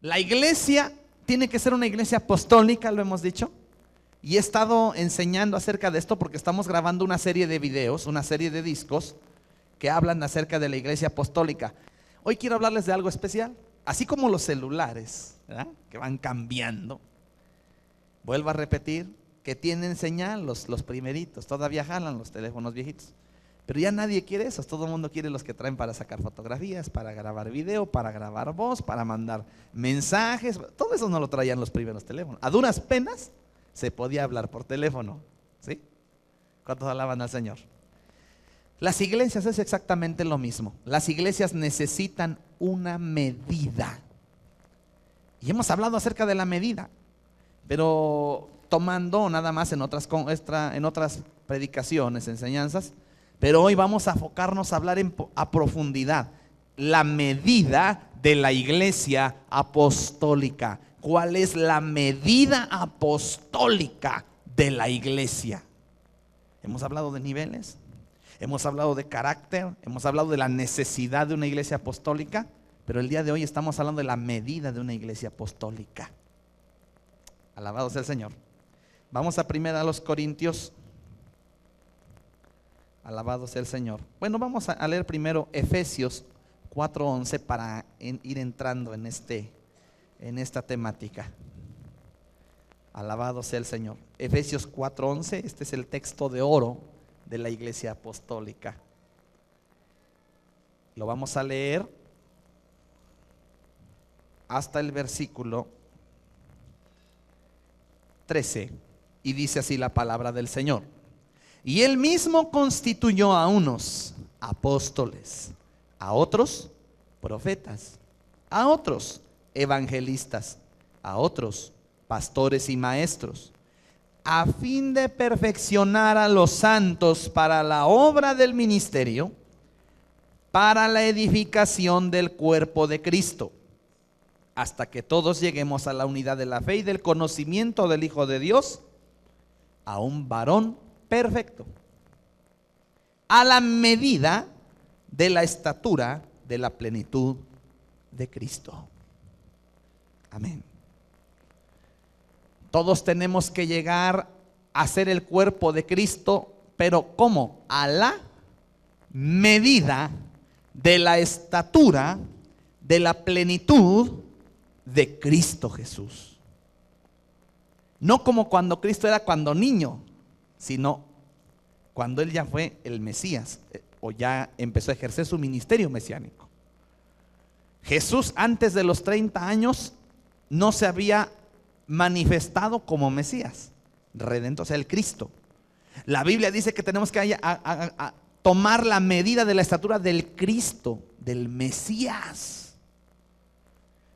La iglesia tiene que ser una iglesia apostólica, lo hemos dicho. Y he estado enseñando acerca de esto porque estamos grabando una serie de videos, una serie de discos que hablan acerca de la iglesia apostólica. Hoy quiero hablarles de algo especial. Así como los celulares, ¿verdad?, que van cambiando. Vuelvo a repetir que tienen señal los primeritos. Todavía jalan los teléfonos viejitos. Pero ya nadie quiere esos. Todo el mundo quiere los que traen para sacar fotografías, para grabar video, para grabar voz, para mandar mensajes. Todo eso no lo traían los primeros teléfonos. A duras penas se podía hablar por teléfono, ¿sí? ¿Cuántos alaban al Señor? Las iglesias es exactamente lo mismo. Las iglesias necesitan una medida. Y hemos hablado acerca de la medida, pero tomando nada más en otras predicaciones, enseñanzas. Pero hoy vamos a enfocarnos a hablar a profundidad. La medida de la iglesia apostólica. ¿Cuál es la medida apostólica de la iglesia? Hemos hablado de niveles, hemos hablado de carácter, hemos hablado de la necesidad de una iglesia apostólica, pero el día de hoy estamos hablando de la medida de una iglesia apostólica. Alabado sea el Señor. Vamos a 1 Corintios. Alabado sea el Señor. Bueno, vamos a leer primero Efesios 4:11 para ir entrando en esta temática. Alabado sea el Señor. Efesios 4:11, este es el texto de oro de la iglesia apostólica. Lo vamos a leer hasta el versículo 13 y dice así la palabra del Señor. Y él mismo constituyó a unos apóstoles, a otros profetas, a otros evangelistas, a otros pastores y maestros, a fin de perfeccionar a los santos para la obra del ministerio, para la edificación del cuerpo de Cristo, hasta que todos lleguemos a la unidad de la fe y del conocimiento del Hijo de Dios, a un varón perfecto, a la medida de la estatura de la plenitud de Cristo. Amén. Todos tenemos que llegar a ser el cuerpo de Cristo, pero ¿cómo? A la medida de la estatura de la plenitud de Cristo Jesús. No como cuando Cristo era cuando niño, sino cuando Él ya fue el Mesías o ya empezó a ejercer su ministerio mesiánico. Jesús antes de los 30 años no se había manifestado como Mesías, Redentor, o sea, el Cristo. La Biblia dice que tenemos que tomar la medida de la estatura del Cristo, del Mesías.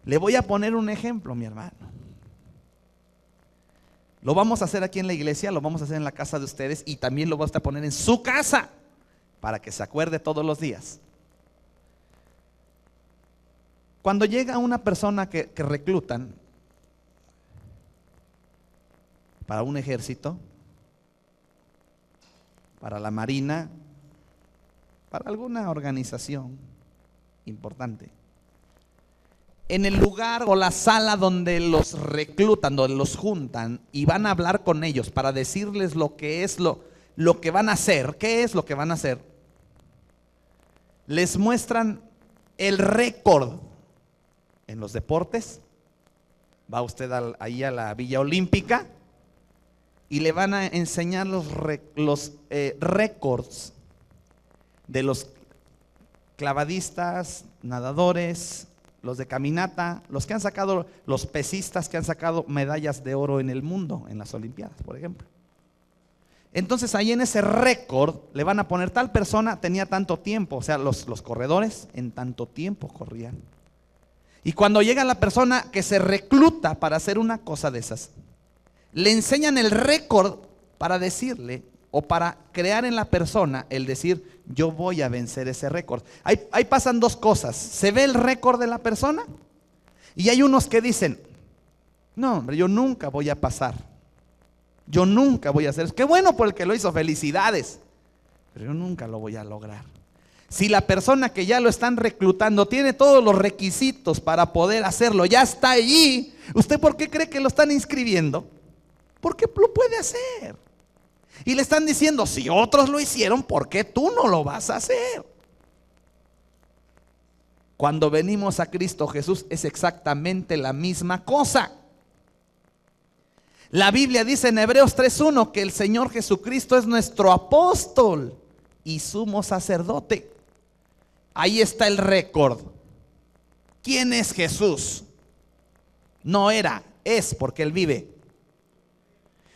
Le voy a poner un ejemplo, mi hermano. Lo vamos a hacer aquí en la iglesia, lo vamos a hacer en la casa de ustedes y también lo vamos a poner en su casa para que se acuerde todos los días. Cuando llega una persona que reclutan para un ejército, para la marina, para alguna organización importante, en el lugar o la sala donde los reclutan, donde los juntan y van a hablar con ellos para decirles lo que es lo que van a hacer, qué es lo que van a hacer, les muestran el récord en los deportes. Va usted ahí a la Villa Olímpica y le van a enseñar los récords de los clavadistas, nadadores, los de caminata, los que han sacado, los pesistas que han sacado medallas de oro en el mundo, en las Olimpiadas, por ejemplo. Entonces ahí en ese récord le van a poner tal persona tenía tanto tiempo, o sea, los corredores en tanto tiempo corrían. Y cuando llega la persona que se recluta para hacer una cosa de esas, le enseñan el récord para decirle o para crear en la persona el decir, yo voy a vencer ese récord. Ahí pasan dos cosas: se ve el récord de la persona y hay unos que dicen, no hombre, yo nunca voy a pasar, yo nunca voy a hacer eso. Qué bueno por el que lo hizo, felicidades, pero yo nunca lo voy a lograr. Si la persona que ya lo están reclutando tiene todos los requisitos para poder hacerlo, ya está allí, ¿usted por qué cree que lo están inscribiendo? Porque lo puede hacer. Y le están diciendo, si otros lo hicieron, ¿por qué tú no lo vas a hacer? Cuando venimos a Cristo Jesús es exactamente la misma cosa. La Biblia dice en Hebreos 3:1 que el Señor Jesucristo es nuestro apóstol y sumo sacerdote. Ahí está el récord. ¿Quién es Jesús? No era, es porque Él vive.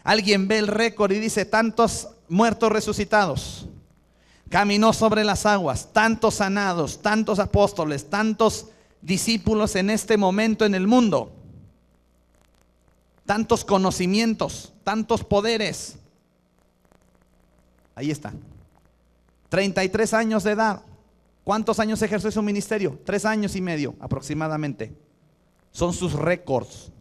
Alguien ve el récord y dice, tantos muertos resucitados, caminó sobre las aguas, tantos sanados, tantos apóstoles, tantos discípulos en este momento en el mundo, tantos conocimientos, tantos poderes. Ahí está. 33 años de edad. ¿Cuántos años ejerció su ministerio? 3 años y medio aproximadamente. Son sus récords.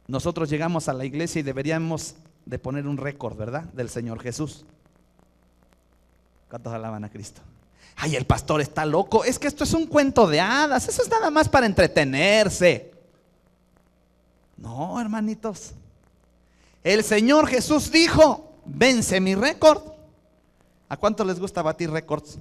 Nosotros llegamos a la iglesia y deberíamos de poner un récord, ¿verdad? Del Señor Jesús. ¿Cuántos alaban a Cristo? Ay, el pastor está loco. Es que esto es un cuento de hadas. Eso es nada más para entretenerse. No, hermanitos. El Señor Jesús dijo, vence mi récord. ¿A cuánto les gusta batir récords?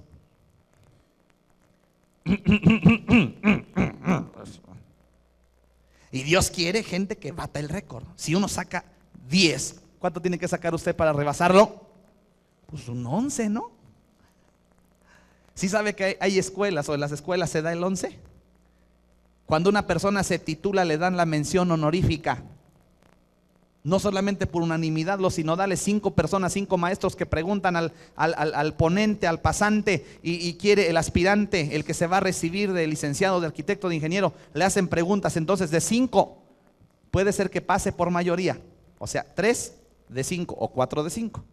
Y Dios quiere gente que bata el récord. Si uno saca 10, ¿cuánto tiene que sacar usted para rebasarlo? Pues un 11, ¿no? ¿Sí sabe que hay escuelas o en las escuelas se da el 11? Cuando una persona se titula le dan la mención honorífica. No solamente por unanimidad, los sinodales, 5 personas, 5 maestros que preguntan al ponente, al pasante y quiere el aspirante, el que se va a recibir de licenciado, de arquitecto, de ingeniero, le hacen preguntas. Entonces de 5 puede ser que pase por mayoría, o sea 3 de 5 o 4 de 5.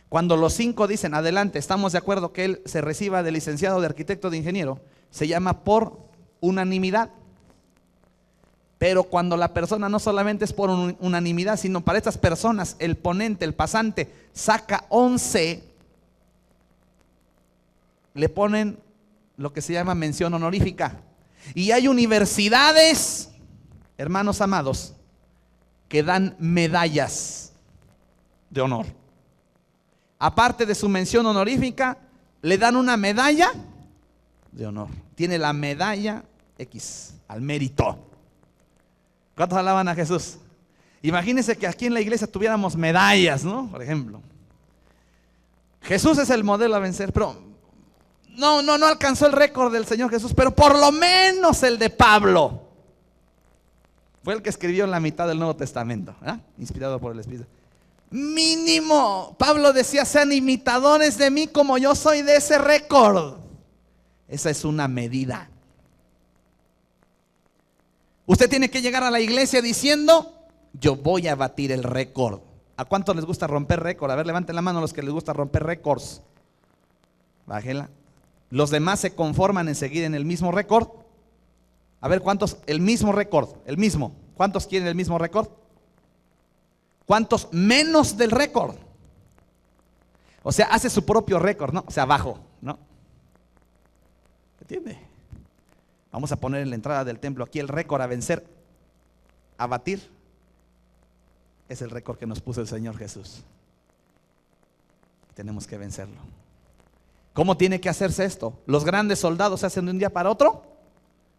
Cuando los 5 dicen adelante, estamos de acuerdo que él se reciba de licenciado, de arquitecto, de ingeniero, se llama por unanimidad. Pero cuando la persona no solamente es por unanimidad, sino para estas personas, el ponente, el pasante, saca 11, le ponen lo que se llama mención honorífica. Y hay universidades, hermanos amados, que dan medallas de honor. Aparte de su mención honorífica, le dan una medalla de honor. Tiene la medalla X al mérito. ¿Cuántos alaban a Jesús? Imagínense que aquí en la iglesia tuviéramos medallas, ¿no? Por ejemplo. Jesús es el modelo a vencer, pero no alcanzó el récord del Señor Jesús, pero por lo menos el de Pablo. Fue el que escribió en la mitad del Nuevo Testamento, ¿eh? Inspirado por el Espíritu. Mínimo, Pablo decía, sean imitadores de mí como yo soy de ese récord. Esa es una medida. Usted tiene que llegar a la iglesia diciendo, yo voy a batir el récord. ¿A cuántos les gusta romper récord? A ver, levanten la mano los que les gusta romper récords. Bájela. Los demás se conforman en seguir en el mismo récord. A ver, ¿cuántos? El mismo récord, el mismo. ¿Cuántos quieren el mismo récord? ¿Cuántos menos del récord? O sea, hace su propio récord, ¿no? O sea, abajo, ¿no? ¿Entiende? Vamos a poner en la entrada del templo aquí el récord a vencer, a batir. Es el récord que nos puso el Señor Jesús. Tenemos que vencerlo. ¿Cómo tiene que hacerse esto? ¿Los grandes soldados se hacen de un día para otro?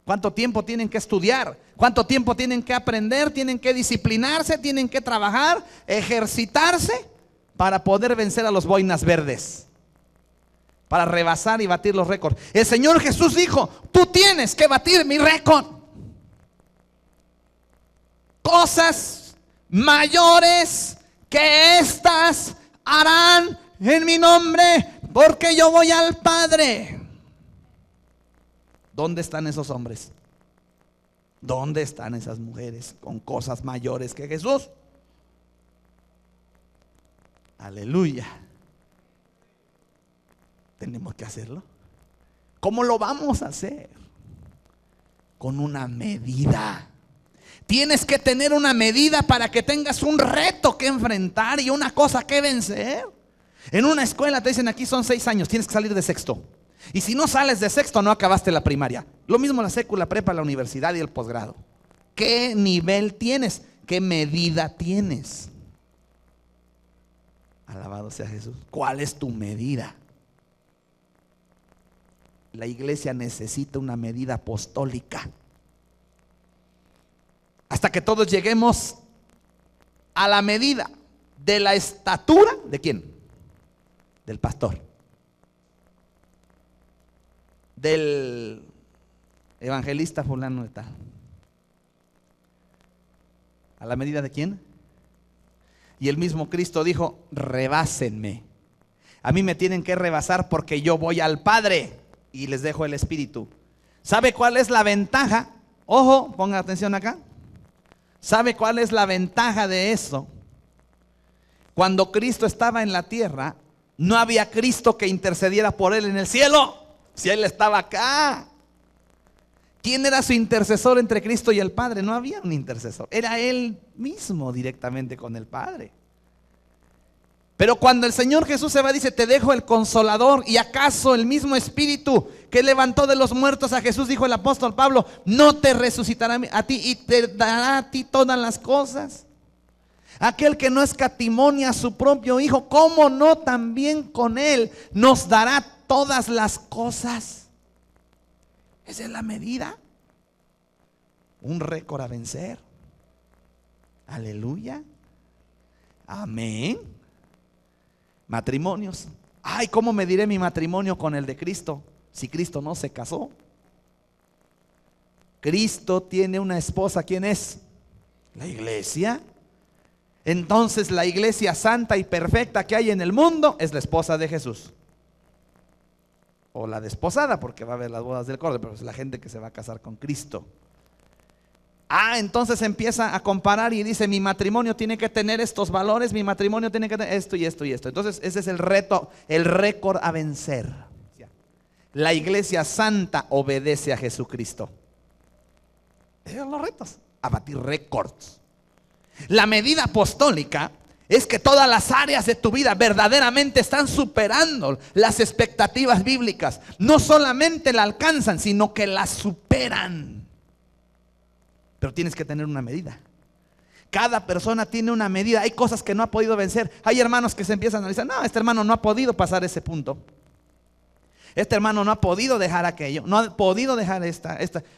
¿Cuánto tiempo tienen que estudiar? ¿Cuánto tiempo tienen que aprender? ¿Tienen que disciplinarse? ¿Tienen que trabajar? ¿Ejercitarse? Para poder vencer a los boinas verdes. Para rebasar y batir los récords. El Señor Jesús dijo, tú tienes que batir mi récord. Cosas mayores que estas harán en mi nombre, porque yo voy al Padre. ¿Dónde están esos hombres? ¿Dónde están esas mujeres con cosas mayores que Jesús? Aleluya. Tenemos que hacerlo. ¿Cómo lo vamos a hacer? Con una medida. Tienes que tener una medida para que tengas un reto que enfrentar y una cosa que vencer. En una escuela te dicen aquí son 6 años, tienes que salir de sexto. Y si no sales de sexto, no acabaste la primaria. Lo mismo la secu, la prepa, la universidad y el posgrado. ¿Qué nivel tienes? ¿Qué medida tienes? Alabado sea Jesús. ¿Cuál es tu medida? La iglesia necesita una medida apostólica. Hasta que todos lleguemos a la medida de la estatura, ¿de quién? Del pastor. Del evangelista fulano de tal. ¿A la medida de quién? Y el mismo Cristo dijo, rebásenme. A mí me tienen que rebasar porque yo voy al Padre y les dejo el Espíritu. ¿Sabe cuál es la ventaja? Ojo, ponga atención acá. ¿Sabe cuál es la ventaja de eso? Cuando Cristo estaba en la tierra, no había Cristo que intercediera por él en el cielo. Si él estaba acá. ¿Quién era su intercesor entre Cristo y el Padre? No había un intercesor. Era él mismo directamente con el Padre. Pero cuando el Señor Jesús se va, dice, te dejo el Consolador. ¿Y acaso el mismo Espíritu que levantó de los muertos a Jesús, dijo el apóstol Pablo, no te resucitará a ti y te dará a ti todas las cosas? Aquel que no escatimonia a su propio Hijo, ¿cómo no también con Él nos dará todas las cosas? Esa es la medida. Un récord a vencer. Aleluya. Amén. Matrimonios. Ay, ¿cómo mediré mi matrimonio con el de Cristo si Cristo no se casó? Cristo tiene una esposa. ¿Quién es? La iglesia. Entonces la iglesia santa y perfecta que hay en el mundo es la esposa de Jesús. O la desposada, porque va a haber las bodas del Cordero, pero es la gente que se va a casar con Cristo. Entonces empieza a comparar y dice, mi matrimonio tiene que tener estos valores, mi matrimonio tiene que tener esto y esto y esto. Entonces ese es el reto, el récord a vencer. La iglesia santa obedece a Jesucristo. Esos son los retos, a batir récords. La medida apostólica es que todas las áreas de tu vida verdaderamente están superando las expectativas bíblicas. No solamente la alcanzan, sino que la superan. Pero tienes que tener una medida. Cada persona tiene una medida. Hay cosas que no ha podido vencer. Hay hermanos que se empiezan a analizar, no, este hermano no ha podido pasar ese punto. Este hermano no ha podido dejar aquello, no ha podido dejar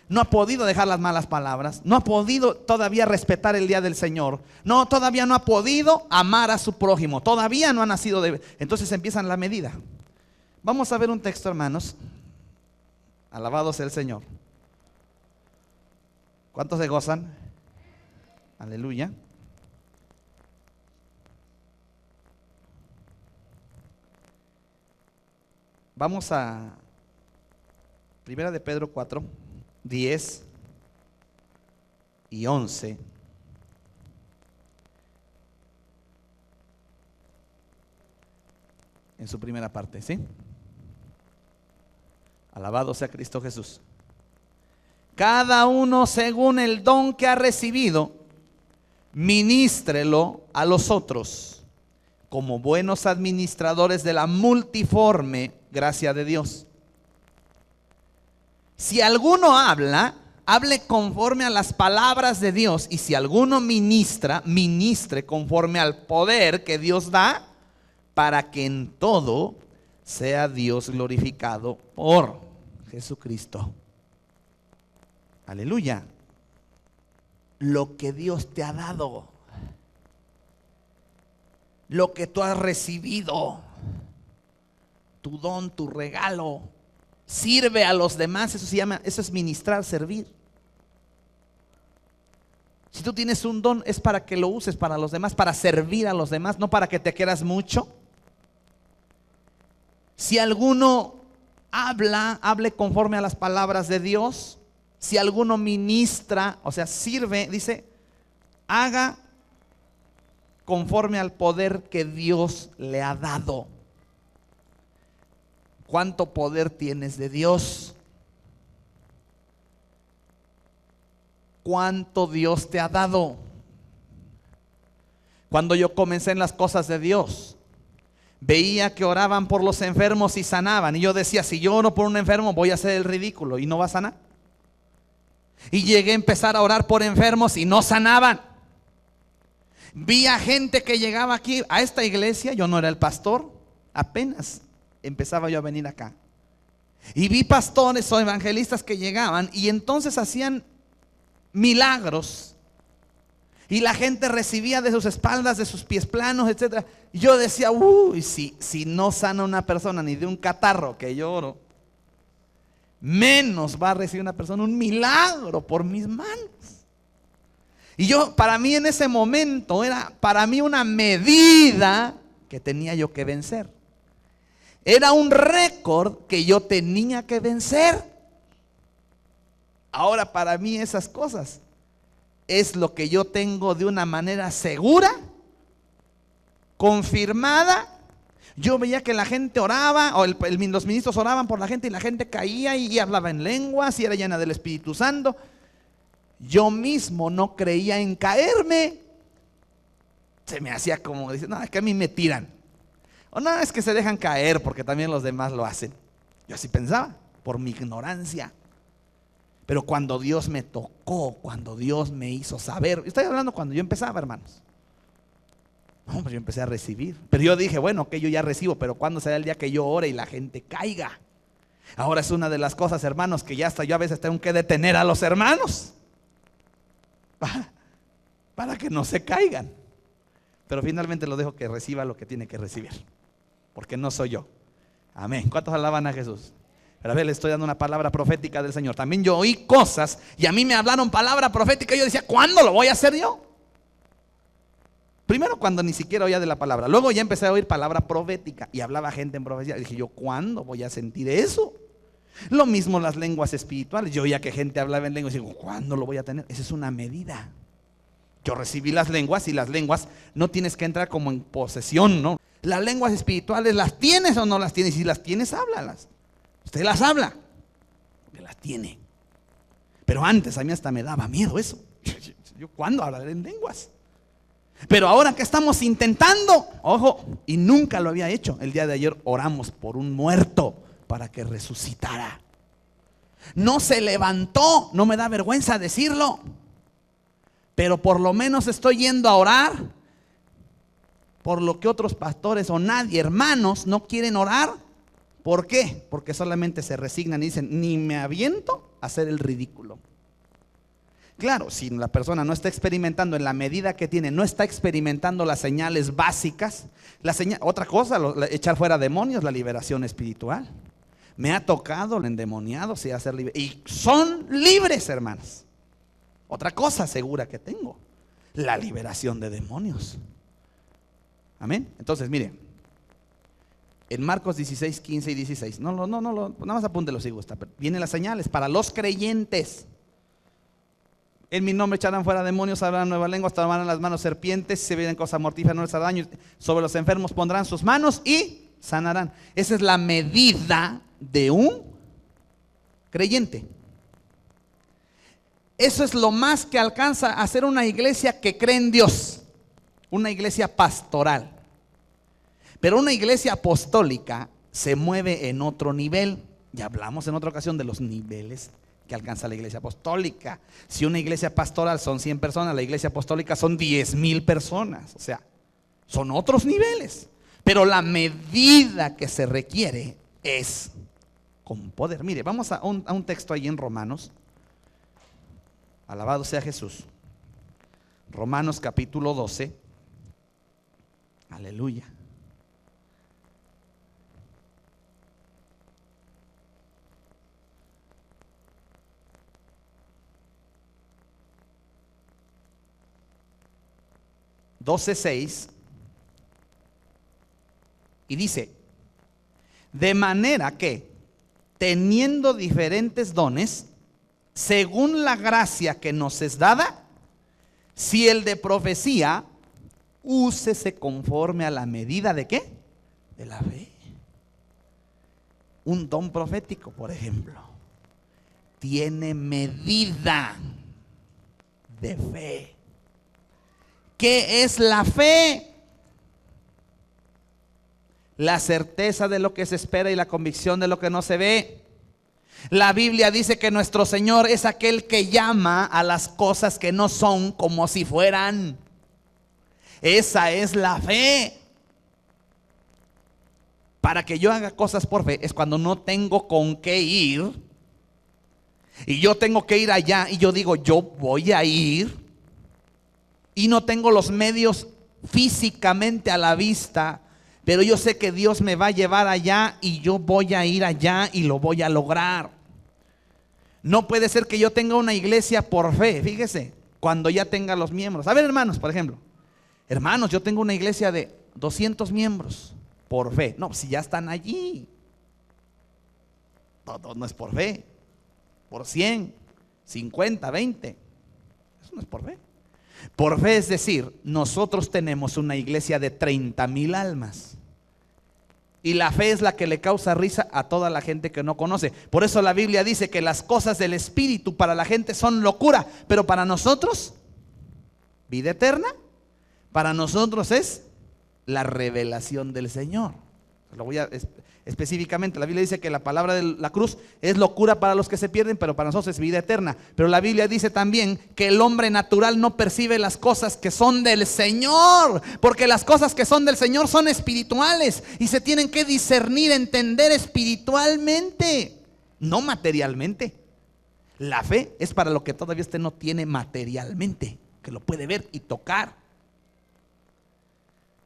no ha podido dejar las malas palabras, no ha podido todavía respetar el día del Señor, no, todavía no ha podido amar a su prójimo, todavía no ha nacido de... Entonces empiezan la medida. Vamos a ver un texto, hermanos. Alabado sea el Señor. ¿Cuántos se gozan? Aleluya. Vamos a 1 de Pedro 4, 10 y 11. En su primera parte, ¿sí? Alabado sea Cristo Jesús. Cada uno según el don que ha recibido, ministrelo a los otros, como buenos administradores de la multiforme gracia de Dios. Si alguno habla, hable conforme a las palabras de Dios. Y si alguno ministra, ministre conforme al poder que Dios da, para que en todo sea Dios glorificado por Jesucristo. Aleluya. Lo que Dios te ha dado, lo que tú has recibido, tu don, tu regalo, sirve a los demás. Eso se llama, eso es ministrar, servir. Si tú tienes un don, es para que lo uses para los demás, para servir a los demás, no para que te quieras mucho. Si alguno habla, hable conforme a las palabras de Dios. Si alguno ministra, o sea, sirve, dice, haga conforme al poder que Dios le ha dado. ¿Cuánto poder tienes de Dios? ¿Cuánto Dios te ha dado? Cuando yo comencé en las cosas de Dios, veía que oraban por los enfermos y sanaban. Y yo decía, si yo oro por un enfermo voy a hacer el ridículo y no va a sanar. Y llegué a empezar a orar por enfermos y no sanaban. Vi a gente que llegaba aquí a esta iglesia, yo no era el pastor, apenas empezaba yo a venir acá. Y vi pastores o evangelistas que llegaban y entonces hacían milagros. Y la gente recibía de sus espaldas, de sus pies planos, etc. Y yo decía, uy, si no sana una persona ni de un catarro que yo oro, menos va a recibir una persona un milagro por mis manos. Y para mí en ese momento era para mí una medida que tenía yo que vencer. Era un récord que yo tenía que vencer. Ahora para mí esas cosas es lo que yo tengo de una manera segura, confirmada. Yo veía que la gente oraba, o los ministros oraban por la gente y la gente caía y hablaba en lenguas y era llena del Espíritu Santo. Yo mismo no creía en caerme. Se me hacía como decir, no, es que a mí me tiran. O no, es que se dejan caer porque también los demás lo hacen. Yo así pensaba, por mi ignorancia. Pero cuando Dios me tocó, cuando Dios me hizo saber, estoy hablando cuando yo empezaba, hermanos. No, pues yo empecé a recibir. Pero yo dije, bueno, que yo ya recibo, pero ¿cuándo será el día que yo ore y la gente caiga? Ahora es una de las cosas, hermanos, que ya hasta yo a veces tengo que detener a los hermanos para que no se caigan. Pero finalmente lo dejo que reciba lo que tiene que recibir, porque no soy yo. Amén. ¿Cuántos alaban a Jesús? Pero a ver, le estoy dando una palabra profética del Señor. También yo oí cosas y a mí me hablaron palabra profética y yo decía, ¿cuándo lo voy a hacer yo? Primero cuando ni siquiera oía de la palabra. Luego ya empecé a oír palabra profética y hablaba gente en profecía. Dije yo, ¿cuándo voy a sentir eso? Lo mismo las lenguas espirituales. Yo oía que gente hablaba en lenguas y digo, ¿cuándo lo voy a tener? Esa es una medida. Yo recibí las lenguas y las lenguas no tienes que entrar como en posesión, ¿no? Las lenguas espirituales, ¿las tienes o no las tienes? Si las tienes, háblalas. Usted las habla, porque las tiene. Pero antes a mí hasta me daba miedo eso. ¿Yo cuándo hablaré en lenguas? Pero ahora que estamos intentando, ojo, y nunca lo había hecho. El día de ayer oramos por un muerto para que resucitara. No se levantó, no me da vergüenza decirlo. Pero por lo menos estoy yendo a orar por lo que otros pastores o nadie, hermanos, no quieren orar. ¿Por qué? Porque solamente se resignan y dicen, ni me aviento a hacer el ridículo. Claro, si la persona no está experimentando en la medida que tiene, no está experimentando las señales básicas, otra cosa, echar fuera demonios, la liberación espiritual. Me ha tocado el endemoniado, sí, hacer libre. Y son libres, hermanos. Otra cosa segura que tengo, la liberación de demonios. Amén. Entonces, mire. En Marcos 16, 15 y 16. No, nada más apúntelo si gusta. Vienen las señales para los creyentes. En mi nombre echarán fuera demonios, hablarán nuevas lenguas, tomarán las manos serpientes, si se vienen cosas mortíferas no les hará daño. Sobre los enfermos pondrán sus manos y sanarán. Esa es la medida de un creyente. Eso es lo más que alcanza a ser una iglesia que cree en Dios. Una iglesia pastoral. Pero una iglesia apostólica se mueve en otro nivel. Ya hablamos en otra ocasión de los niveles que alcanza la iglesia apostólica. Si una iglesia pastoral son 100 personas, la iglesia apostólica son 10,000 personas. O sea, son otros niveles. Pero la medida que se requiere es con poder. Mire, vamos a un texto ahí en Romanos. Alabado sea Jesús. Romanos capítulo 12. Aleluya. (12:6) y dice, de manera que teniendo diferentes dones, según la gracia que nos es dada, si el de profecía, úsese conforme a la medida de ¿qué? De la fe. Un don profético, por ejemplo, tiene medida de fe. ¿Qué es la fe? la certeza de lo que se espera y la convicción de lo que no se ve. La Biblia dice que nuestro Señor es aquel que llama a las cosas que no son como si fueran. Esa es la fe. Para que yo haga cosas por fe es cuando no tengo con qué ir y yo tengo que ir allá y yo digo, yo voy a ir y no tengo los medios físicamente a la vista, pero yo sé que Dios me va a llevar allá y yo voy a ir allá y lo voy a lograr. No puede ser que yo tenga una iglesia por fe, fíjese, cuando ya tenga los miembros. A ver, hermanos, por ejemplo, hermanos, yo tengo una iglesia de 200 miembros por fe. No, si ya están allí. No es por fe. Por 100, 50, 20. Eso no es por fe. Por fe es decir, nosotros tenemos una iglesia de 30,000 almas. Y la fe es la que le causa risa a toda la gente que no conoce. Por eso la Biblia dice que las cosas del Espíritu para la gente son locura, pero para nosotros, vida eterna. Para nosotros es la revelación del Señor. Lo voy a específicamente, la Biblia dice que la palabra de la cruz es locura para los que se pierden, pero para nosotros es vida eterna. Pero la Biblia dice también que el hombre natural no percibe las cosas que son del Señor, porque las cosas que son del Señor son espirituales y se tienen que discernir, entender espiritualmente, no materialmente. La fe es para lo que todavía usted no tiene materialmente, que lo puede ver y tocar.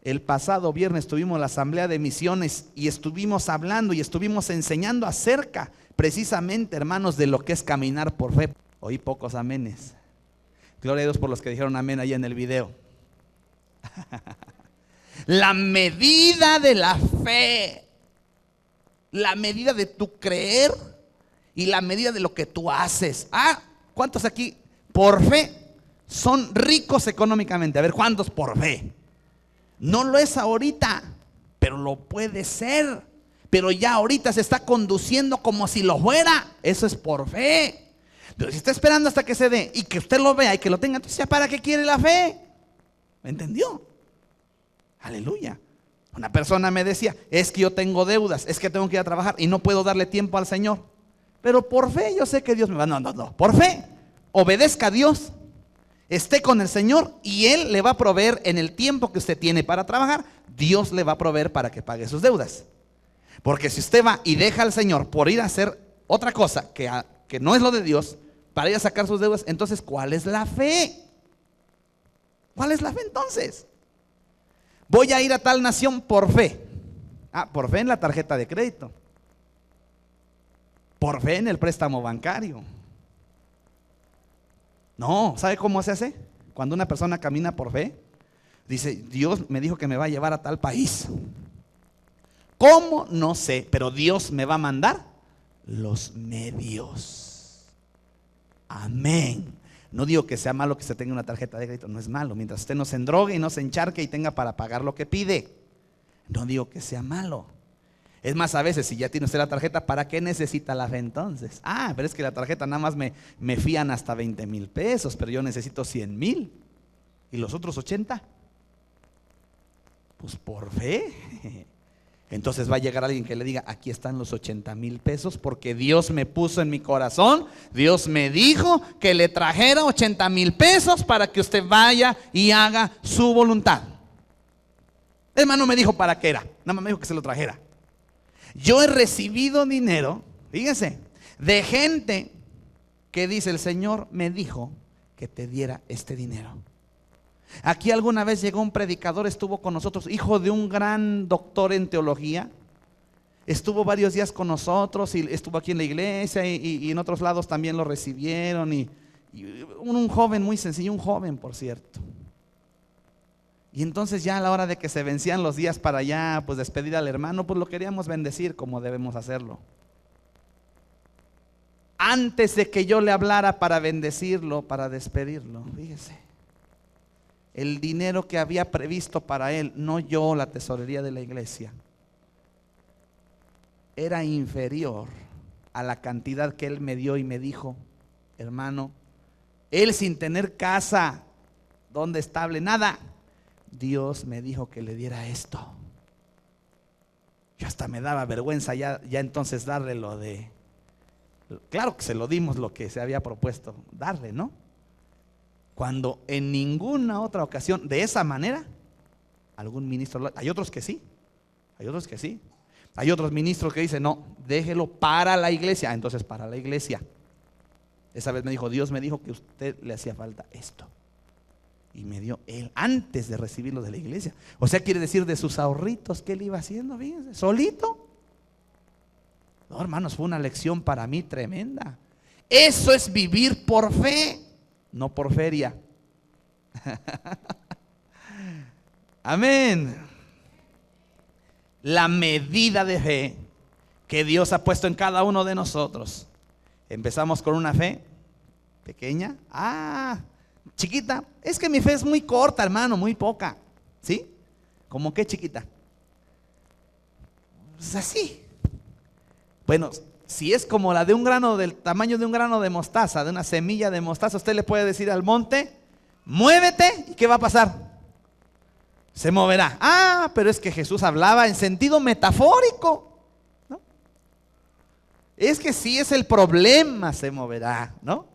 El pasado viernes tuvimos la asamblea de misiones y estuvimos hablando y estuvimos enseñando acerca precisamente, hermanos, de lo que es caminar por fe. Oí pocos amenes. Gloria a Dios por los que dijeron amén allá en el video. La medida de la fe, la medida de tu creer y la medida de lo que tú haces. ¿Cuántos aquí por fe son ricos económicamente? A ver, ¿cuántos por fe? No lo es ahorita, pero lo puede ser. Pero ya ahorita se está conduciendo como si lo fuera. Eso es por fe. Pero si está esperando hasta que se dé y que usted lo vea y que lo tenga, entonces ya para qué quiere la fe. ¿Me entendió? Aleluya. Una persona me decía, es que yo tengo deudas, es que tengo que ir a trabajar y no puedo darle tiempo al Señor. Pero por fe yo sé que Dios me va. No. Por fe, obedezca a Dios. Esté con el Señor y Él le va a proveer en el tiempo que usted tiene para trabajar. Dios le va a proveer para que pague sus deudas. Porque si usted va y deja al Señor por ir a hacer otra cosa que no es lo de Dios, para ir a sacar sus deudas, entonces ¿cuál es la fe? ¿Cuál es la fe entonces? Voy a ir a tal nación por fe. Por fe en la tarjeta de crédito. Por fe en el préstamo bancario. No, ¿sabe cómo se hace? Cuando una persona camina por fe, dice, Dios me dijo que me va a llevar a tal país. ¿Cómo? No sé, pero Dios me va a mandar los medios. Amén. No digo que sea malo que se tenga una tarjeta de crédito, no es malo. Mientras usted no se endrogue y no se encharque y tenga para pagar lo que pide. No digo que sea malo. Es más, a veces si ya tiene usted la tarjeta, ¿para qué necesita la fe entonces? Pero es que la tarjeta nada más me fían hasta 20,000 pesos, pero yo necesito 100,000. ¿Y los otros 80? Pues por fe. Entonces va a llegar alguien que le diga, aquí están los 80,000 pesos porque Dios me puso en mi corazón, Dios me dijo que le trajera 80,000 pesos para que usted vaya y haga su voluntad. Hermano, me dijo para qué era, nada más me dijo que se lo trajera. Yo he recibido dinero, fíjense, de gente que dice, el Señor me dijo que te diera este dinero. Aquí alguna vez llegó un predicador, estuvo con nosotros, hijo de un gran doctor en teología. Estuvo varios días con nosotros y estuvo aquí en la iglesia y en otros lados también lo recibieron. Y un joven muy sencillo, un joven por cierto. Y entonces ya a la hora de que se vencían los días para ya pues despedir al hermano, pues lo queríamos bendecir como debemos hacerlo. Antes de que yo le hablara para bendecirlo, para despedirlo, fíjese, el dinero que había previsto para él, no yo, la tesorería de la iglesia, era inferior a la cantidad que él me dio y me dijo, hermano, él sin tener casa donde estable, nada, Dios me dijo que le diera esto. Yo hasta me daba vergüenza ya entonces darle lo de... Claro que se lo dimos lo que se había propuesto darle, ¿no? Cuando en ninguna otra ocasión, de esa manera, algún ministro... Hay otros que sí, hay otros que sí. Hay otros ministros que dicen, no, déjelo para la iglesia. Entonces, para la iglesia. Esa vez me dijo, Dios me dijo que a usted le hacía falta esto. Y me dio él antes de recibirlo de la iglesia. O sea, quiere decir de sus ahorritos que él iba haciendo, fíjense, solito. No, hermanos, fue una lección para mí tremenda. Eso es vivir por fe, no por feria. Amén. La medida de fe que Dios ha puesto en cada uno de nosotros. Empezamos con una fe pequeña. Chiquita. Es que mi fe es muy corta, hermano, muy poca. ¿Sí? ¿Cómo qué chiquita? Pues así. Bueno, si es como la de un grano, del tamaño de un grano de mostaza, de una semilla de mostaza, usted le puede decir al monte, muévete, ¿y qué va a pasar? Se moverá. Pero es que Jesús hablaba en sentido metafórico, ¿no? Es que si es el problema, se moverá, ¿no?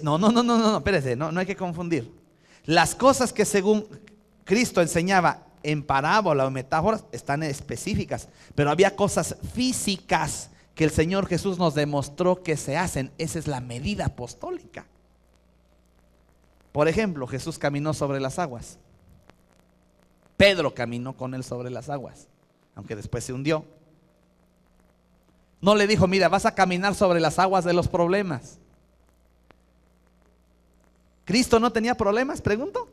No, espérese, no hay que confundir. Las cosas que según Cristo enseñaba en parábola o metáforas están específicas, pero había cosas físicas que el Señor Jesús nos demostró que se hacen. Esa es la medida apostólica. Por ejemplo, Jesús caminó sobre las aguas. Pedro caminó con él sobre las aguas, aunque después se hundió. No le dijo, mira, vas a caminar sobre las aguas de los problemas. ¿Cristo no tenía problemas? Pregunto.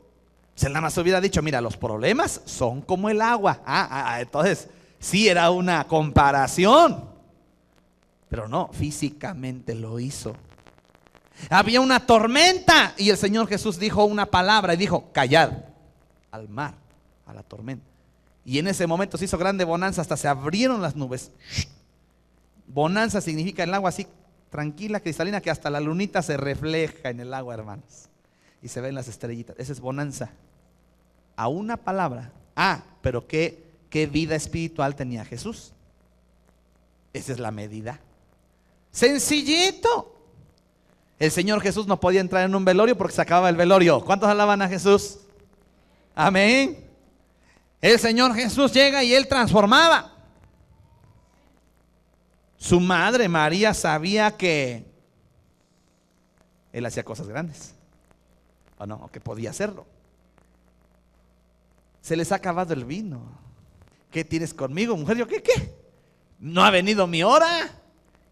Si él nada más hubiera dicho, mira, los problemas son como el agua. Entonces, sí era una comparación. Pero no, físicamente lo hizo. Había una tormenta y el Señor Jesús dijo una palabra y dijo, callad al mar, a la tormenta. Y en ese momento se hizo grande bonanza, hasta se abrieron las nubes. Bonanza significa el agua así tranquila, cristalina, que hasta la lunita se refleja en el agua, hermanos. Y se ven las estrellitas. Esa es bonanza. A una palabra. Pero qué vida espiritual tenía Jesús. Esa es la medida. Sencillito. El Señor Jesús no podía entrar en un velorio porque se acababa el velorio. ¿Cuántos alaban a Jesús? Amén. El Señor Jesús llega y Él transformaba. Su madre María sabía que Él hacía cosas grandes. ¿O no? O que podía hacerlo. Se les ha acabado el vino. ¿Qué tienes conmigo, mujer? Yo, ¿qué? No ha venido mi hora.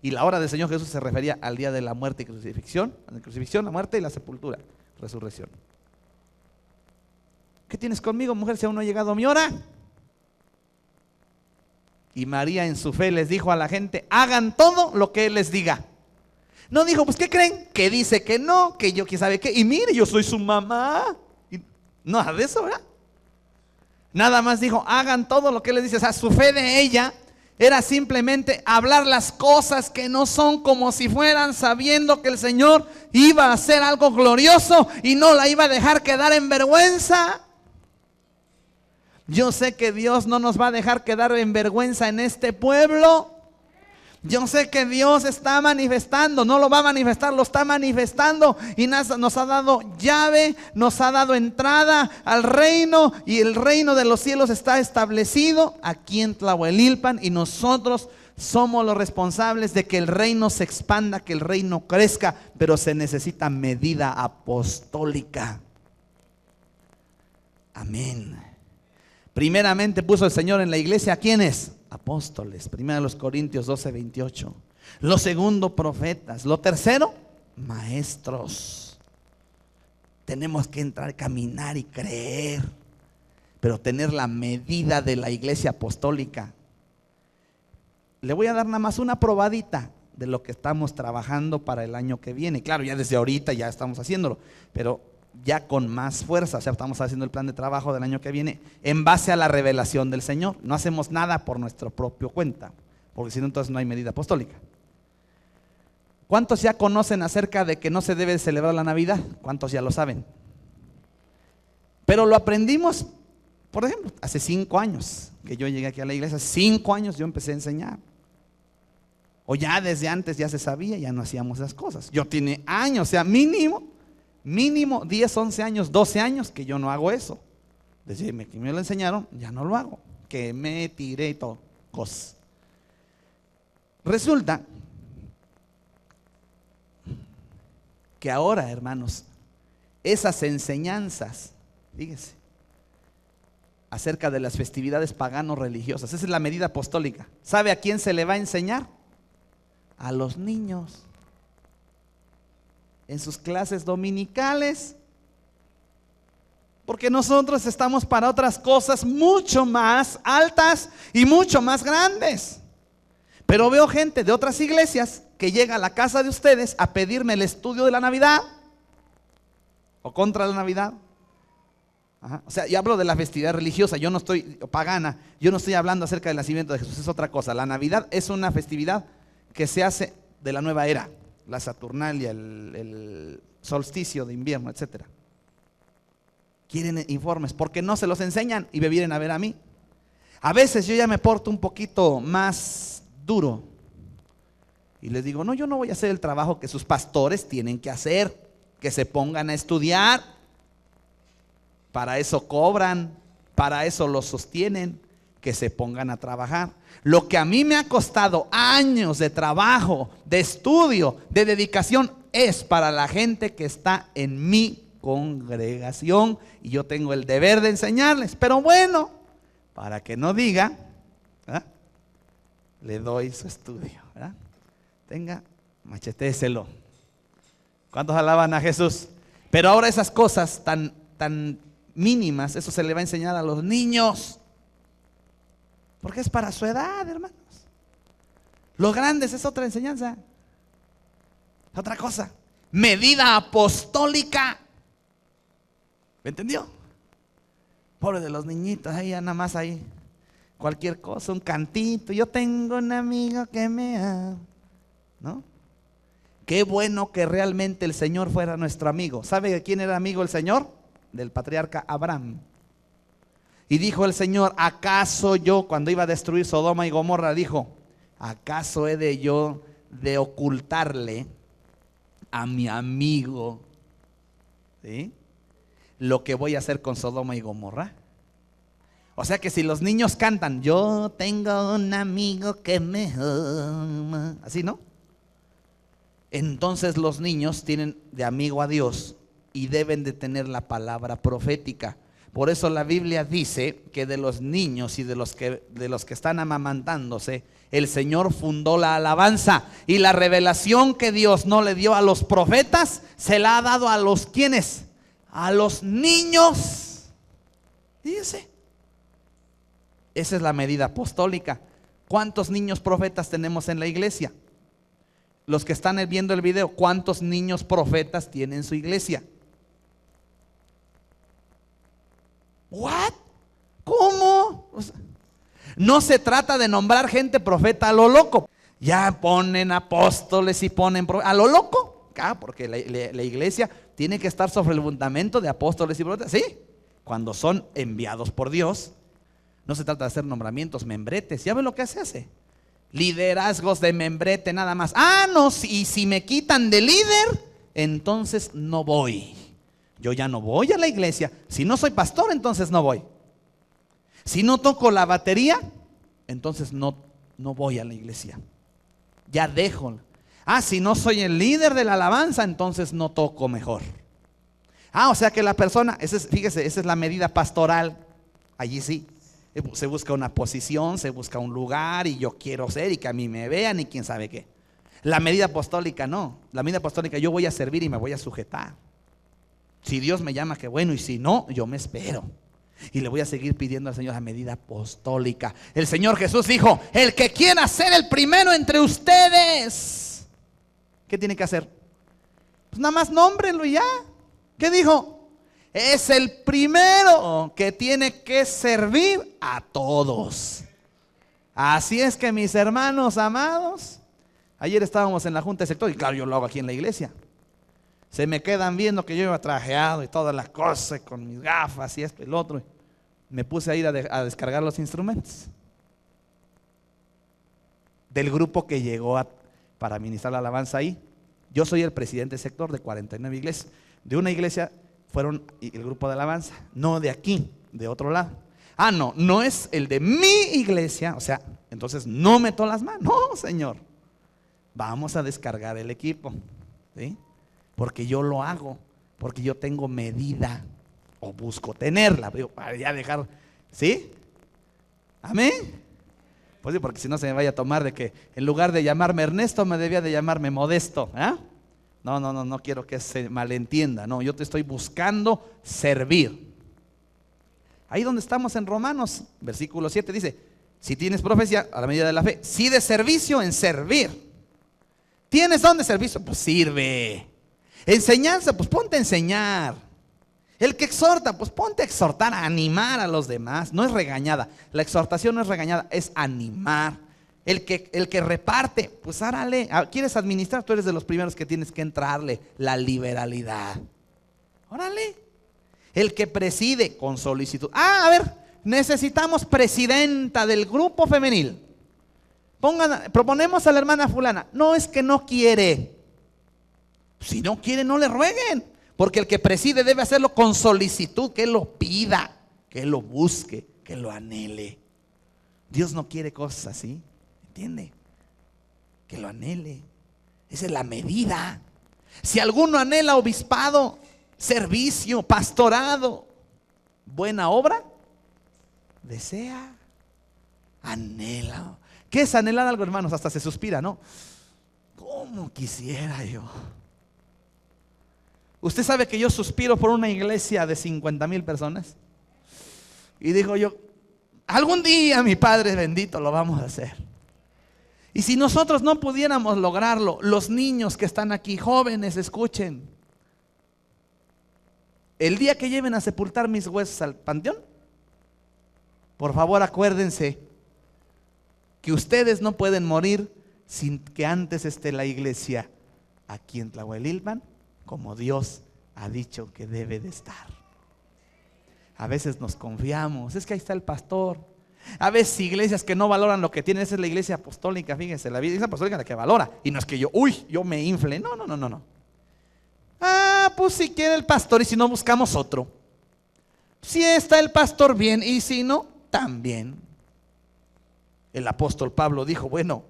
Y la hora del Señor Jesús se refería al día de la muerte y crucifixión. La crucifixión, la muerte y la sepultura, resurrección. ¿Qué tienes conmigo, mujer, si aún no ha llegado mi hora? Y María en su fe les dijo a la gente, hagan todo lo que Él les diga. No dijo, pues ¿qué creen? Que dice que no, que yo quién sabe qué. Y mire, yo soy su mamá. Y nada de eso, ¿verdad? Nada más dijo, hagan todo lo que Él les dice. O sea, su fe de ella era simplemente hablar las cosas que no son como si fueran, sabiendo que el Señor iba a hacer algo glorioso y no la iba a dejar quedar en vergüenza. Yo sé que Dios no nos va a dejar quedar en vergüenza en este pueblo. Yo sé que Dios está manifestando, no lo va a manifestar, lo está manifestando y nos ha dado llave, nos ha dado entrada al reino y el reino de los cielos está establecido aquí en Tlahuelilpan y nosotros somos los responsables de que el reino se expanda, que el reino crezca, pero se necesita medida apostólica. Amén. Primeramente puso el Señor en la iglesia, ¿a quiénes? Apóstoles. Primero los Corintios 12:28. Lo segundo, profetas. Lo tercero, maestros. Tenemos que entrar, caminar y creer, pero tener la medida de la iglesia apostólica. Le voy a dar nada más una probadita de lo que estamos trabajando para el año que viene. Claro, ya desde ahorita ya estamos haciéndolo, pero ya con más fuerza. O sea, estamos haciendo el plan de trabajo del año que viene en base a la revelación del Señor. No hacemos nada por nuestra propia cuenta, porque si no, entonces no hay medida apostólica. ¿Cuántos ya conocen acerca de que no se debe celebrar la Navidad? ¿Cuántos ya lo saben? Pero lo aprendimos Por ejemplo, hace 5 años que yo llegué aquí a la iglesia, 5 años yo empecé a enseñar. O ya desde antes ya se sabía, ya no hacíamos esas cosas. Yo tiene años, o sea, mínimo 10, 11 años, 12 años que yo no hago eso. Desde que me lo enseñaron, ya no lo hago. Que me tiré y todo, cosas. Resulta que ahora, hermanos, esas enseñanzas, fíjense, acerca de las festividades pagano-religiosas, esa es la medida apostólica. ¿Sabe a quién se le va a enseñar? A los niños. En sus clases dominicales. Porque nosotros estamos para otras cosas mucho más altas y mucho más grandes. Pero veo gente de otras iglesias que llega a la casa de ustedes a pedirme el estudio de la Navidad o contra la Navidad. Ajá. O sea, yo hablo de la festividad religiosa, yo no estoy pagana, yo no estoy hablando acerca del nacimiento de Jesús, es otra cosa. La Navidad es una festividad que se hace de la nueva era, la Saturnalia, el solsticio de invierno, etcétera. Quieren informes porque no se los enseñan y me vienen a ver a mí. A veces yo ya me porto un poquito más duro y les digo, no, yo no voy a hacer el trabajo que sus pastores tienen que hacer, que se pongan a estudiar. Para eso cobran, para eso los sostienen, que se pongan a trabajar. Lo que a mí me ha costado años de trabajo, de estudio, de dedicación, es para la gente que está en mi congregación y yo tengo el deber de enseñarles. Pero bueno, para que no diga, ¿verdad?, le doy su estudio, ¿verdad? Tenga, machetéselo. ¿Cuántos alaban a Jesús? Pero ahora esas cosas tan mínimas, eso se le va a enseñar a los niños, porque es para su edad, hermanos. Los grandes es otra enseñanza, otra cosa. Medida apostólica. ¿Me entendió? Pobre de los niñitos, ahí ya nada más ahí, cualquier cosa, un cantito. Yo tengo un amigo que me ama, ¿no? Qué bueno que realmente el Señor fuera nuestro amigo. ¿Sabe de quién era amigo el Señor? Del patriarca Abraham. Y dijo el Señor, ¿acaso yo, cuando iba a destruir Sodoma y Gomorra, dijo, ¿acaso he de yo de ocultarle a mi amigo, ¿sí?, lo que voy a hacer con Sodoma y Gomorra? O sea que si los niños cantan, yo tengo un amigo que me ama, así, ¿no? Entonces los niños tienen de amigo a Dios y deben de tener la palabra profética. Por eso la Biblia dice que de los niños y de los que están amamantándose, el Señor fundó la alabanza, y la revelación que Dios no le dio a los profetas, se la ha dado a los ¿quiénes? A los niños. Fíjese, esa es la medida apostólica. ¿Cuántos niños profetas tenemos en la iglesia? Los que están viendo el video, ¿cuántos niños profetas tienen su iglesia? ¿What? ¿Cómo? O sea, no se trata de nombrar gente profeta a lo loco. Ya ponen apóstoles y ponen a lo loco. Porque la iglesia tiene que estar sobre el fundamento de apóstoles y profetas. Sí, cuando son enviados por Dios. No se trata de hacer nombramientos, membretes. ¿Ya ven lo que se hace? Liderazgos de membrete nada más. No, y si me quitan de líder, entonces no voy. Yo ya no voy a la iglesia. Si no soy pastor, entonces no voy. Si no toco la batería, entonces no voy a la iglesia. Ya dejo. Si no soy el líder de la alabanza, entonces no toco mejor. O sea que la persona, fíjese, esa es la medida pastoral. Allí sí. Se busca una posición, se busca un lugar, y yo quiero ser, y que a mí me vean, y quién sabe qué. La medida apostólica no. La medida apostólica, yo voy a servir y me voy a sujetar. Si Dios me llama, qué bueno, y si no, yo me espero. Y le voy a seguir pidiendo al Señor la medida apostólica. El Señor Jesús dijo, el que quiera ser el primero entre ustedes, ¿qué tiene que hacer? Pues nada más nómbrenlo y ya. ¿Qué dijo? Es el primero que tiene que servir a todos. Así es que, mis hermanos amados, ayer estábamos en la junta de sector, y claro, yo lo hago aquí en la iglesia. Se me quedan viendo que yo iba trajeado y todas las cosas, con mis gafas y esto y lo otro. me puse a ir a descargar los instrumentos del grupo que llegó para ministrar la alabanza ahí. Yo soy el presidente del sector de 49 iglesias. De una iglesia fueron el grupo de alabanza, no de aquí, de otro lado. Ah, no es el de mi iglesia, o sea, entonces no meto las manos. No, Señor, vamos a descargar el equipo, ¿sí? Porque yo lo hago, porque yo tengo medida, o busco tenerla, para ya dejar, ¿sí? Amén. Pues sí, porque si no se me vaya a tomar de que en lugar de llamarme Ernesto me debía de llamarme Modesto, ¿eh? No quiero que se malentienda. No, yo te estoy buscando servir. Ahí donde estamos en Romanos, versículo 7 dice: si tienes profecía, a la medida de la fe. Si de servicio, en servir. ¿Tienes don de servicio? Pues sirve. Enseñanza, pues ponte a enseñar. El que exhorta, pues ponte a exhortar, a animar a los demás. No es regañada. La exhortación no es regañada, es animar. El que reparte, pues árale. ¿Quieres administrar? Tú eres de los primeros que tienes que entrarle. La liberalidad. Órale. El que preside, con solicitud. A ver, necesitamos presidenta del grupo femenil. Proponemos a la hermana fulana. No, es que no quiere. Si no quiere, no le rueguen. Porque el que preside debe hacerlo con solicitud, que él lo pida, que él lo busque, que lo anhele. Dios no quiere cosas así, ¿entiende? Que lo anhele. Esa es la medida. Si alguno anhela obispado, servicio, pastorado, buena obra, desea, anhela. ¿Qué es anhelar algo, hermanos? Hasta se suspira, ¿no? ¿Cómo quisiera yo? Usted sabe que yo suspiro por una iglesia de 50,000 personas. Y digo yo, algún día, mi Padre bendito, lo vamos a hacer. Y si nosotros no pudiéramos lograrlo, los niños que están aquí, jóvenes, escuchen. El día que lleven a sepultar mis huesos al panteón, por favor acuérdense que ustedes no pueden morir sin que antes esté la iglesia aquí en Tlahuelilpan como Dios ha dicho que debe de estar. A veces nos confiamos, es que ahí está el pastor. A veces iglesias que no valoran lo que tienen, esa es la iglesia apostólica, fíjense, la iglesia apostólica es la que valora. Y no es que yo me infle, no. Ah, pues si quiere el pastor y si no buscamos otro. Si está el pastor bien y si no, también. El apóstol Pablo dijo, bueno,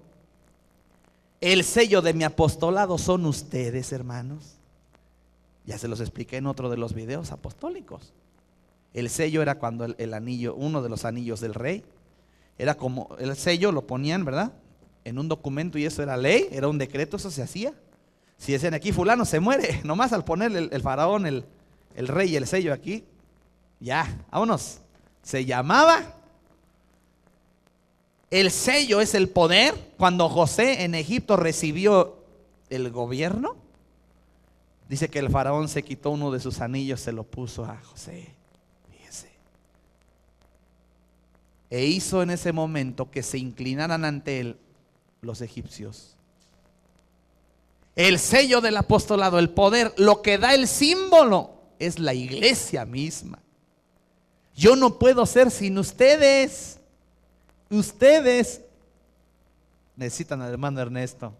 el sello de mi apostolado son ustedes, hermanos. Ya se los expliqué en otro de los videos apostólicos. El sello era cuando el anillo, uno de los anillos del rey, era como, el sello lo ponían, ¿verdad? En un documento y eso era ley, era un decreto, eso se hacía. Si decían aquí fulano se muere, nomás al poner el faraón, el rey y el sello aquí, ya, vámonos. Se llamaba. El sello es el poder. Cuando José en Egipto recibió el gobierno, dice que el faraón se quitó uno de sus anillos, se lo puso a José. Fíjese. E hizo en ese momento que se inclinaran ante él los egipcios. El sello del apostolado, el poder, lo que da el símbolo, es la iglesia misma. Yo no puedo ser sin ustedes. Ustedes necesitan al hermano Ernesto.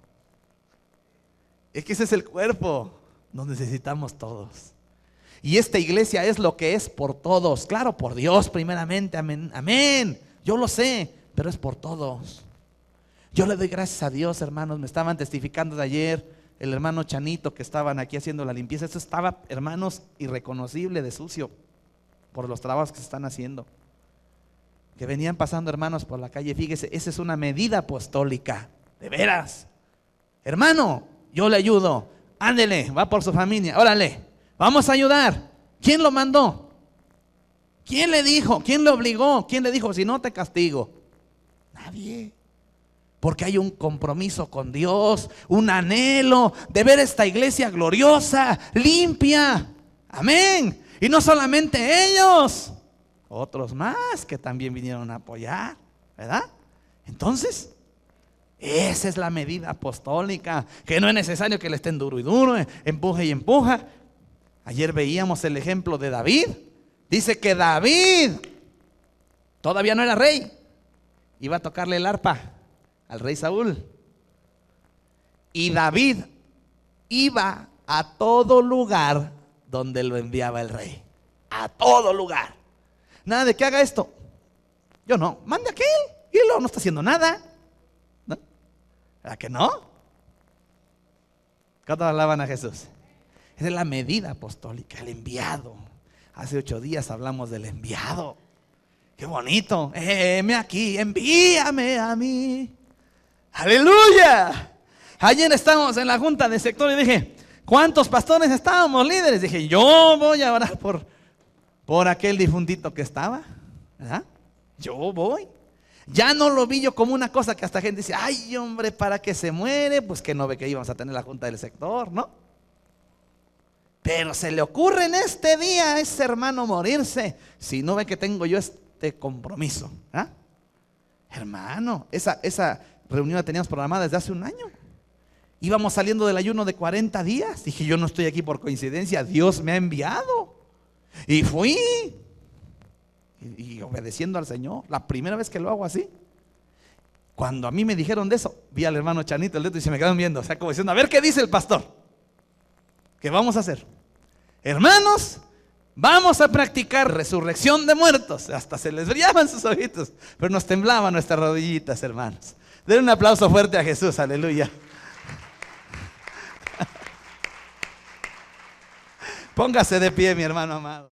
Es que ese es el cuerpo. Nos necesitamos todos. Y esta iglesia es lo que es por todos. Claro, por Dios primeramente, amén, amén. Yo lo sé, pero es por todos. Yo le doy gracias a Dios, hermanos. Me estaban testificando de ayer el hermano Chanito que estaban aquí haciendo la limpieza. Esto estaba, hermanos, irreconocible de sucio por los trabajos que se están haciendo. Que venían pasando hermanos por la calle. Fíjese, esa es una medida apostólica. De veras. Hermano, yo le ayudo. Ándele, va por su familia, órale, vamos a ayudar. ¿Quién lo mandó? ¿Quién le dijo? ¿Quién le obligó? ¿Quién le dijo, si no te castigo? Nadie. Porque hay un compromiso con Dios, un anhelo de ver esta iglesia gloriosa, limpia. Amén. Y no solamente ellos, otros más que también vinieron a apoyar, ¿verdad? Entonces, esa es la medida apostólica, que no es necesario que le estén duro y duro, empuje y empuja. Ayer veíamos el ejemplo de David. Dice que David Todavía no era rey. Iba a tocarle el arpa al rey Saúl. Y David iba a todo lugar donde lo enviaba el rey. A todo lugar. Nada de que haga esto. Yo no. Mande a aquel. Y él no está haciendo nada. ¿No? ¿Verdad que no? ¿Cuántos alaban a Jesús? Esa es la medida apostólica, el enviado. Hace 8 días hablamos del enviado. Qué bonito. Heme aquí, envíame a mí. Aleluya. Ayer estábamos en la junta de sector y dije, ¿cuántos pastores estábamos, líderes? Dije, yo voy a orar por aquel difuntito que estaba, ¿verdad? Yo voy. Ya no lo vi yo como una cosa que hasta gente dice, ay hombre, ¿para qué se muere? Pues que no ve que íbamos a tener la junta del sector, ¿no? Pero se le ocurre en este día a ese hermano morirse, si no ve que tengo yo este compromiso, ¿ah? Hermano, esa reunión la teníamos programada desde hace un año. Íbamos saliendo del ayuno de 40 días. Dije, yo no estoy aquí por coincidencia, Dios me ha enviado. Y fui. Y obedeciendo al Señor. La primera vez que lo hago así. Cuando a mí me dijeron de eso, vi al hermano Chanito, el dedo, y se me quedaron viendo. O sea, como diciendo, a ver qué dice el pastor. ¿Qué vamos a hacer? Hermanos, vamos a practicar resurrección de muertos. Hasta se les brillaban sus ojitos. Pero nos temblaban nuestras rodillitas, hermanos. Den un aplauso fuerte a Jesús, aleluya. Póngase de pie, mi hermano amado.